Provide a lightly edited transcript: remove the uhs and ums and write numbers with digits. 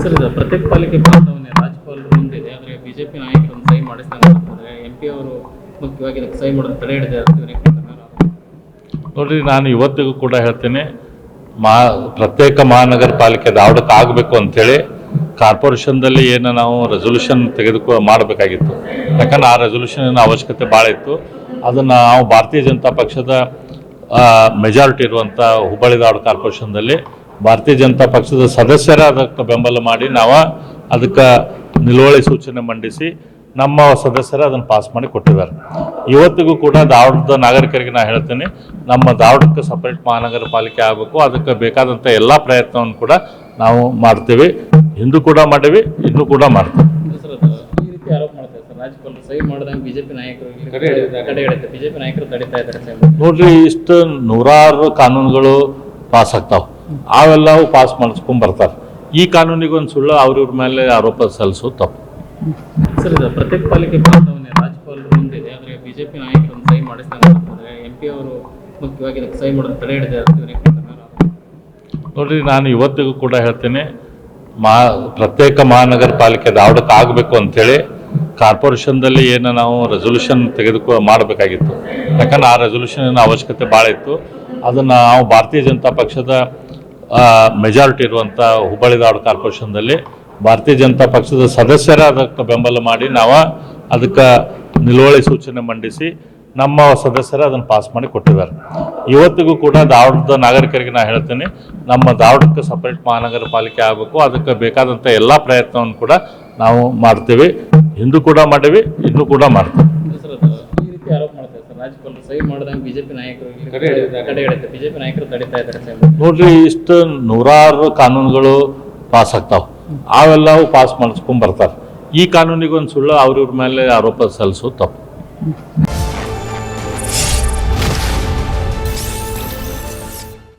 Sir, ಇದು ಪ್ರತ್ಯೇಕ ಪಾಲಿಕೆ ಪ್ರಸ್ತಾವನೆ ರಾಜ್ಯಪಾಲರ ಮುಂದಿದೆ. ಆದರೆ ಬಿಜೆಪಿ ನಾಯಕರನ್ನು ಸಹಿ ಮಾಡಿಸ್ತಾರೆ. MP ಅವರು ಮುಖ್ಯವಾಗಿ ಇದಕ್ಕೆ ಸಹಿ ಮಾಡೋದು ತಡೆ ಹಿಡಿದೆ. ನೋಡ್ರಿ, ನಾನು ಇವತ್ತಿಗೂ ಕೂಡ ಹೇಳ್ತೇನೆ, ಪ್ರತ್ಯೇಕ ಮಹಾನಗರ ಪಾಲಿಕೆ ಧಾರವಾಡಕ್ಕೆ ಆಗಬೇಕು ಅಂಥೇಳಿ ಕಾರ್ಪೊರೇಷನ್ದಲ್ಲಿ ಏನು ನಾವು ರೆಸೊಲ್ಯೂಷನ್ ಮಾಡಬೇಕಾಗಿತ್ತು. ಯಾಕಂದ್ರೆ ಆ ರೆಸೊಲ್ಯೂಷನ್ ಅವಶ್ಯಕತೆ ಭಾಳ ಇತ್ತು. ಅದನ್ನು ನಾವು ಭಾರತೀಯ ಜನತಾ ಪಕ್ಷದ ಮೆಜಾರಿಟಿ ಇರುವಂಥ ಹುಬ್ಬಳ್ಳಿ ಧಾರವಾಡ ಕಾರ್ಪೊರೇಷನ್ದಲ್ಲಿ ಭಾರತೀಯ ಜನತಾ ಪಕ್ಷದ ಸದಸ್ಯರ ಅದಕ್ಕೆ ಬೆಂಬಲ ಮಾಡಿ ನಾವು ಅದಕ್ಕೆ ನಿಲುವಳಿ ಸೂಚನೆ ಮಂಡಿಸಿ ನಮ್ಮ ಸದಸ್ಯರು ಅದನ್ನು ಪಾಸ್ ಮಾಡಿ ಕೊಟ್ಟಿದ್ದಾರೆ. ಇವತ್ತಿಗೂ ಕೂಡ ಧಾರವಾಡದ ನಾಗರಿಕರಿಗೆ ನಾನು ಹೇಳ್ತೇನೆ, ನಮ್ಮ ಧಾರವಾಡಕ್ಕೆ ಸಪರೇಟ್ ಮಹಾನಗರ ಪಾಲಿಕೆ ಆಗಬೇಕು. ಅದಕ್ಕೆ ಬೇಕಾದಂಥ ಎಲ್ಲ ಪ್ರಯತ್ನವನ್ನು ಕೂಡ ನಾವು ಮಾಡ್ತೇವೆ. ಹಿಂದೂ ಕೂಡ ಮಾಡೀವಿ, ಇನ್ನೂ ಕೂಡ ಮಾಡ್ತೇವೆ. ಈ ರೀತಿ ಆರೋಪ ಮಾಡ್ತಾರೆ ಸರ್, ರಾಜ್ಯಪಾಲರು ಸಹಿ ಮಾಡಿದಂಗೆ ಬಿಜೆಪಿ ನಾಯಕರು ತಡೀತಾ ಇದ್ದಾರೆ. ನೋಡ್ರಿ, ಇಷ್ಟು ನೂರಾರು ಕಾನೂನುಗಳು ಪಾಸ್ ಆಗ್ತಾವೆ, ಅವೆಲ್ಲವೂ ಪಾಸ್ ಮಾಡಿಸ್ಕೊಂಡ್ ಬರ್ತಾರೆ. ಈ ಕಾನೂನಿಗೊಂದು ಸುಳ್ಳು ಅವ್ರಿವ್ರ ಮೇಲೆ ಆರೋಪ ಸಲ್ಲಿಸೋದು ತಪ್ಪು. ಸರ್, ಇದು ಪ್ರತ್ಯೇಕ ಪಾಲಿಕೆ ಪ್ರಸ್ತಾವನೆ ರಾಜ್ಯಪಾಲರ ಮುಂದಿದೆ. ಆದರೆ ಬಿಜೆಪಿ ನಾಯಕರನ್ನು ಸಹಿ ಮಾಡಿಸ್ತಾರೆ. MP ಅವರು ಮುಖ್ಯವಾಗಿ ಇದಕ್ಕೆ ಸಹಿ ಮಾಡೋದು ತಡೆ ಹಿಡಿದೆ. ನೋಡ್ರಿ, ನಾನು ಇವತ್ತಿಗೂ ಕೂಡ ಹೇಳ್ತೇನೆ, ಪ್ರತ್ಯೇಕ ಮಹಾನಗರ ಪಾಲಿಕೆ ಧಾರವಾಡಕ್ಕೆ ಆಗಬೇಕು ಅಂಥೇಳಿ ಕಾರ್ಪೊರೇಷನ್ದಲ್ಲಿ ಏನು ನಾವು ರೆಸೊಲ್ಯೂಷನ್ ಮಾಡಬೇಕಾಗಿತ್ತು. ಯಾಕಂದ್ರೆ ಆ ರೆಸೊಲ್ಯೂಷನ್ ಅವಶ್ಯಕತೆ ಭಾಳ ಇತ್ತು. ಅದನ್ನು ನಾವು ಭಾರತೀಯ ಜನತಾ ಪಕ್ಷದ ಮೆಜಾರಿಟಿ ಇರುವಂಥ ಹುಬ್ಬಳ್ಳಿ ಧಾರವಾಡ ಕಾರ್ಪೊರೇಷನ್ದಲ್ಲಿ ಭಾರತೀಯ ಜನತಾ ಪಕ್ಷದ ಸದಸ್ಯರ ಅದಕ್ಕೆ ಬೆಂಬಲ ಮಾಡಿ ನಾವು ಅದಕ್ಕೆ ನಿಲುವಳಿ ಸೂಚನೆ ಮಂಡಿಸಿ ನಮ್ಮ ಸದಸ್ಯರು ಅದನ್ನು ಪಾಸ್ ಮಾಡಿ ಕೊಟ್ಟಿದ್ದಾರೆ. ಇವತ್ತಿಗೂ ಕೂಡ ಧಾರವಾಡದ ನಾಗರಿಕರಿಗೆ ನಾನು ಹೇಳ್ತೇನೆ, ನಮ್ಮ ಧಾರವಾಡಕ್ಕೆ ಸಪರೇಟ್ ಮಹಾನಗರ ಪಾಲಿಕೆ ಆಗಬೇಕು. ಅದಕ್ಕೆ ಬೇಕಾದಂಥ ಎಲ್ಲ ಪ್ರಯತ್ನವನ್ನು ಕೂಡ ನಾವು ಮಾಡ್ತೇವೆ. ಹಿಂದೂ ಕೂಡ ಮಾಡೀವಿ, ಇನ್ನೂ ಕೂಡ ಮಾಡ್ತೇವೆ. ಈ ರೀತಿ ಆರೋಪ ಮಾಡ್ತಾರೆ ಸರ್, ರಾಜ್ಯಪಾಲರು ಸಹಿ ಮಾಡಿದಂಗೆ ಬಿಜೆಪಿ ನಾಯಕರು ತಡೀತಾ ಇದ್ದಾರೆ. ನೋಡ್ರಿ, ಇಷ್ಟು ನೂರಾರು ಕಾನೂನುಗಳು ಪಾಸ್ ಆಗ್ತಾವೆ, ಅವೆಲ್ಲವೂ ಪಾಸ್ ಮಾಡಿಸ್ಕೊಂಡ್ ಬರ್ತಾರೆ. ಈ ಕಾನೂನಿಗೊಂದು ಸುಳ್ಳು ಅವ್ರಿವ್ರ ಮೇಲೆ ಆರೋಪ ಸಲ್ಲಿಸೋದು ತಪ್ಪು.